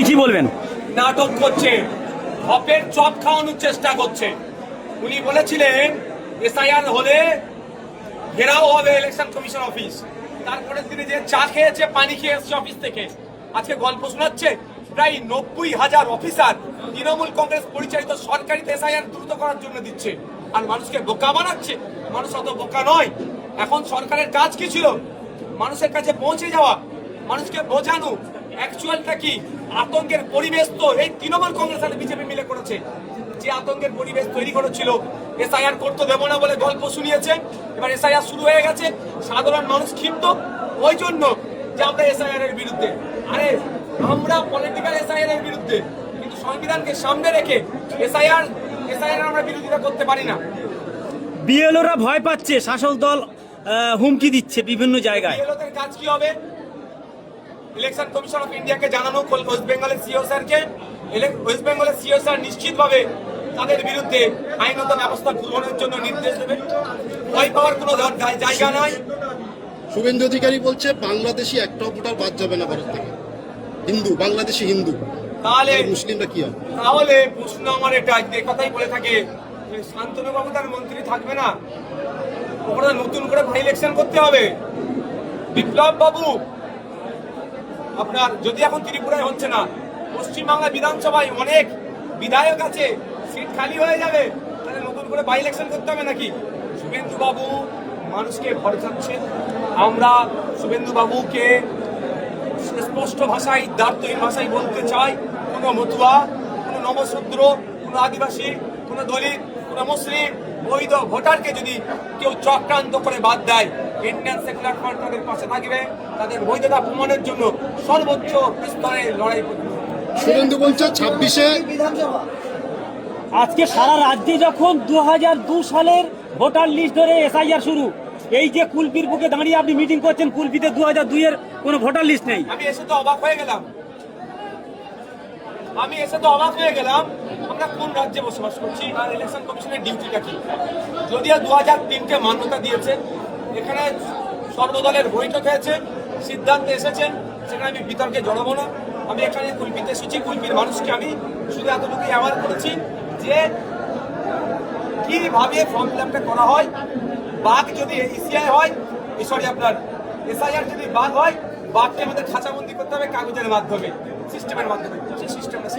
কি বলবেন? নাটক করছে, হপের চপ খাওয়ানোর চেষ্টা করছে। উনি বলেছিলেন এসআইআর হলে ঘেরাও হবে ইলেকশন কমিশন অফিস। তারপরের দিনে যে চা খেয়েছে, পানি খেয়ে এসছে অফিস থেকে, আজকে গল্প শোনাচ্ছে। প্রায় 90,000 অফিসার তৃণমূল কংগ্রেস পরিচালিত সরকারিতে এসআইআর দ্রুত করার জন্য দিচ্ছে, আর মানুষকে বোকা বানাচ্ছে। মানুষ অত বোকা নয়। এখন সরকারের কাজ কি ছিল? মানুষের কাছে পৌঁছে যাওয়া, মানুষকে বোঝানো অ্যাকচুয়ালটা কি। আতঙ্কের পরিবেশ তো এই তৃণমূল কংগ্রেস আর বিজেপি মিলে করেছে। যে আতঙ্কের পরিবেশ তৈরি করেছিল, এসআইআর করতে দেবো না বলে গল্প শুনিয়েছে। এবার এসআইআর শুরু হয়ে গেছে, সাধারণ মানুষ ক্ষিপ্ত ওই জন্য যে আমরা এসআইআর এর বিরুদ্ধে। আরে আমরা পলিটিক্যাল এসআইআর এর বিরুদ্ধে, কিন্তু সংবিধানকে সামনে রেখে এসআইআর আমরা বিরোধিতা করতে পারি না। বিএলওরা ভয় পাচ্ছে, শাসক দল হুমকি দিচ্ছে বিভিন্ন জায়গায়। বিএলওদের কাজ কি হবে? ইলেকশন কমিশন অফ ইন্ডিয়াকে জানানো, ওয়েস্ট বেঙ্গলের সিও স্যারকে। ওয়েস্ট বেঙ্গলের সিও স্যার নিশ্চিতভাবে তাদের বিরুদ্ধে আইনত ব্যবস্থা গ্রহণের জন্য নির্দেশ দেবে। ভয় পাওয়ার কোনো জায়গা নাই। শুভেন্দু অধিকারী বলছে বাংলাদেশি একটাও ভোটার বাদ যাবে না ভারত থেকে, হিন্দু, বাংলাদেশি হিন্দু। তাহলে মুসলিমরা কি হবে? তাহলে প্রশ্ন আমার এটা, যে কথাই বলে থাকে শান্তনু বাবু তার মন্ত্রী থাকবে না, ওরা নতুন করে ভাই ইলেকশন করতে হবে। বিপ্লব বাবু আপনার যদি এখন ত্রিপুরায় হচ্ছে না, পশ্চিমবাংলা বিধানসভায় অনেক বিধায়ক আছে, সিট খালি হয়ে যাবে, তাহলে নতুন করে বাই ইলেকশন করতে হবে নাকি? শুভেন্দু বাবু মানুষকে ভরসাচ্ছেন। আমরা শুভেন্দু বাবুকে স্পষ্ট ভাষায়, দার্থহীন ভাষায় বলতে চাই, কোনো মতুয়া, কোনো নমশূদ্র, কোনো আদিবাসী, কোনো দলিত, কোনো মুসলিম বৈধ ভোটারকে যদি কেউ চক্রান্ত করে বাদ দেয়, ইন্ডিয়ান সেকুলার ফ্রন্ট তাদের পাশে থাকবে, তাদের বৈধতা প্রমাণের জন্য সর্বোচ্চ স্তরে লড়াই করবে। শুভেন্দু বলছে 26-এ আজকে সারা রাজ্যে যখন 2002 সালের ভোটার লিস্ট ধরে এসআইআর শুরু, এই যে কুলপির বুকে দাঁড়িয়ে আপনি মিটিং করছেন, কুলপিতে 2002 এর কোনো ভোটার লিস্ট নেই। আমি এসে তো অবাক হয়ে গেলাম। আমরা কোন রাজ্যে বসবাস করছি আর ইলেকশন কমিশনের ডিউটিটা কি? যদিও 2003-কে মান্যতা দিয়েছে, এখানে সর্বদলের বৈঠক হয়েছে, সিদ্ধান্ত এসেছে, সেখানে আমি বিতর্কে জড়াবো না। আমি এখানে কুলপিতে এসেছি, কুলপির মানুষকে আমি শুধু এতটুকুই অ্যাওয়ার করেছি যে কিভাবে ফর্ম ফিল আপটা করা হয়। বাঘ যদি ইসিআই হয়, আপনার এসআইআর যদি বাঘ হয়, বাঘকে আমাদের খাঁচাবন্দি করতে হবে কাগজের মাধ্যমে, সিস্টেমের মাধ্যমে। সেই সিস্টেমটা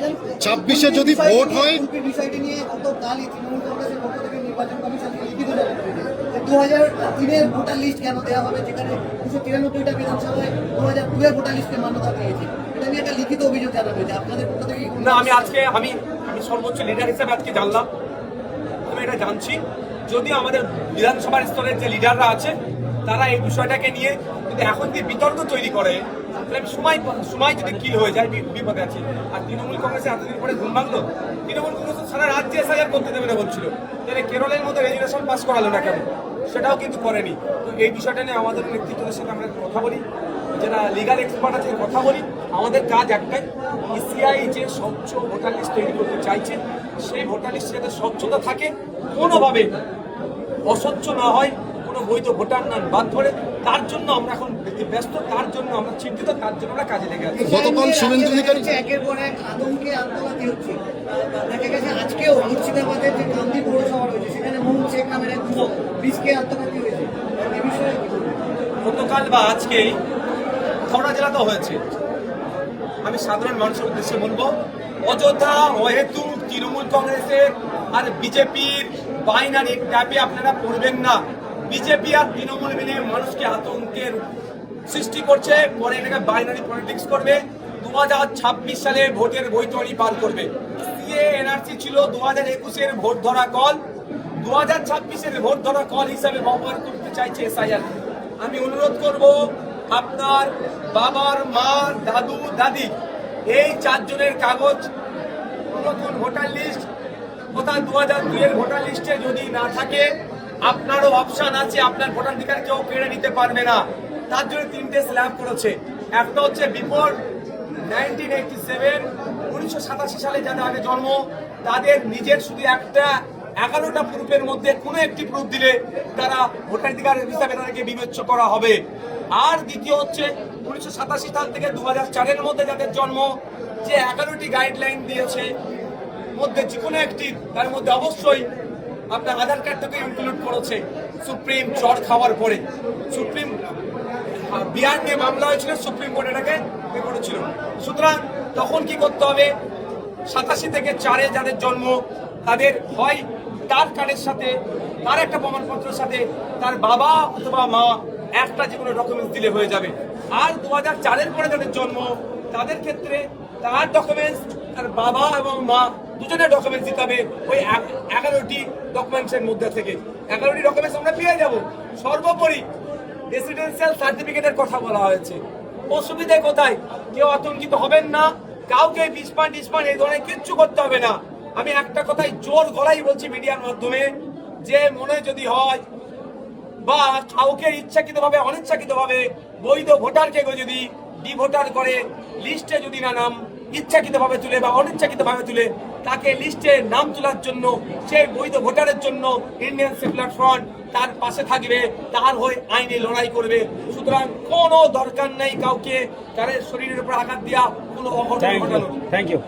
26-এ যদি ভোট হয়, বিষয়টি নিয়ে গতকালই তৃণমূল কংগ্রেসের পক্ষ থেকে নির্বাচন কমিশনকে লিখিত জানানো হয়েছে। 2003-এর ভোটার লিস্ট কেন দেওয়া হবে, যেখানে 293টা বিধানসভায় 2002-এর ভোটার লিস্টের মান্যতা পেয়েছে? এটা নিয়ে একটা লিখিত অভিযোগ জানানো হয়েছে আপনাদের পক্ষ থেকে। না, আমি সর্বোচ্চ লিডার হিসেবে আজকে জানলাম। আমি এটা জানছি, যদি আমাদের বিধানসভার স্তরের যে লিডাররা আছে তারা এই বিষয়টাকে নিয়ে যদি এখন যে বিতর্ক তৈরি করে, তাহলে আমি সময় যদি কিল হয়ে যায়, বিপদে আছি। আর তৃণমূল কংগ্রেসে এতদিন পরে ঘুম ভাঙলো। তৃণমূল কংগ্রেস সারা রাজ্যে এসআইআর করতে দেবে না বলছিল, তাহলে কেরলের মতো রেজুলেশন পাস করালো না কেন? সেটাও কিন্তু করেনি। তো এই বিষয়টা নিয়ে আমাদের নেতৃত্বের সাথে আমরা কথা বলি, যারা লিগাল এক্সপার্ট আছে কথা বলি। আমাদের কাজ একটাই, ইসিআই যে স্বচ্ছ ভোটার লিস্ট তৈরি করতে চাইছে, সেই ভোটার লিস্ট যাতে স্বচ্ছতা থাকে, কোনোভাবে অস্বচ্ছ না হয়, কোনো বৈধ ভোটার না বাদ ধরে, তার জন্য আমরা এখন ব্যস্ত, তার জন্য আমরা চিন্তিত, তার জন্য আমরা কাজে লেগে আছি। গতকাল শুভেন্দু অধিকারী একের পর এক আতঙ্কে আত্মঘাতী হচ্ছে। দেখা গেছে আজকেও মুর্শিদাবাদের যে কান্দি পৌরসভা রয়েছে, সেখানে মোহন শেখ নামের এক যুবক 20কে আত্মঘাতী হয়েছে। এই বিষয়ে গতকাল বা আজকেই হাওড়া জেলাতেও হয়েছে। আমি সাধারণ মানুষের উদ্দেশ্যে বলবো, অযথা অহেতুক তৃণমূল কংগ্রেসের আর বিজেপির বাইনারি ট্যাপে আপনারা পড়বেন না। বিজেপি আর তৃণমূল মিলে মানুষকে আতঙ্কের সৃষ্টি করছে, পরে এটাকে বাইনারি পলিটিক্স করবে। 2026 সালে ভোটের বৈতরণী পার করবে। এনআরসি ছিল 2021-এর ভোট ধরা কল, 2026-এর ভোট ধরা কল হিসাবে ব্যবহার করতে চাইছে এসআইআর। আমি অনুরোধ করব, আপনার বাবার মা, দাদু, দাদি, এই 4 জনের কাগজ, নতুন ভোটার লিস্ট, কোথাও 2002-এর ভোটার লিস্টে যদি না থাকে, আপনারও অপশন আছে, আপনার ভোটাধিকার কেউ কেড়ে নিতে পারবে না। তার জন্য 3টে স্ল্যাব করেছে। একটা হচ্ছে বিফোর 1987, 1987 সালে যাদের আগে জন্ম, তাদের নিজের শুধু একটা 11টা প্রুফের মধ্যে কোনো একটি প্রুফ দিলে তারা ভোটাধিকার হিসাবে তাদেরকে বিবেচ্য করা হবে। আর দ্বিতীয় হচ্ছে 1987 সাল থেকে 2004-এর মধ্যে যাদের জন্ম, যে 11টি গাইডলাইন দিয়েছে মধ্যে যে কোনো একটি তার মধ্যে অবশ্যই আপনার আধার কার্ডটাকে ইনক্লুড করেছে সুপ্রিম চড় খাওয়ার পরে সুপ্রিম বিয়ার নিয়ে মামলা হয়েছিল সুপ্রিম কোর্ট এটাকে করেছিল সুতরাং তখন কি করতে হবে 87 থেকে 4-এ যাদের জন্ম তাদের হয় তার কার্ডের সাথে তার একটা প্রমাণপত্রের সাথে তার বাবা অথবা মা একটা যে কোনো ডকুমেন্টস দিলে হয়ে যাবে আর 2004-এর পরে যাদের জন্ম তাদের ক্ষেত্রে তার ডকুমেন্টস তার বাবা এবং মা দুজনের ডকুমেন্টস দিতে হবে ওই 11টি ডকুমেন্টসের মধ্যে থেকে 11টি ডকুমেন্টস আমরা পেয়ে যাব সর্বোপরি রেসিডেন্সিয়াল সার্টিফিকেটের কথা বলা হয়েছে অসুবিধা কোথায় কেউ আতঙ্কিত হবেন না কাউকে ডিসপান এই ধরনের কিচ্ছু করতে হবে না আমি একটা কথাই জোর গলায় বলছি মিডিয়ার মাধ্যমে যে মনে যদি হয় বা কাউকে ইচ্ছাকৃতভাবে অনিচ্ছাকৃতভাবে বৈধ ভোটারকে যদি ডিভোটার করে লিস্টে যদি না নাম ইচ্ছাকৃতভাবে তুলে বা অনিচ্ছাকৃতভাবে তুলে তাকে লিস্টে নাম তোলার জন্য সেই বৈধ ভোটারের জন্য ইন্ডিয়ান সেকুলার ফ্রন্ট তার পাশে থাকবে তার হয়ে আইনে লড়াই করবে সুতরাং কোনো দরকার নেই কাউকে তার শরীরের উপর আঘাত দেওয়া কোনো অঘটন ঘটানো থ্যাংক ইউ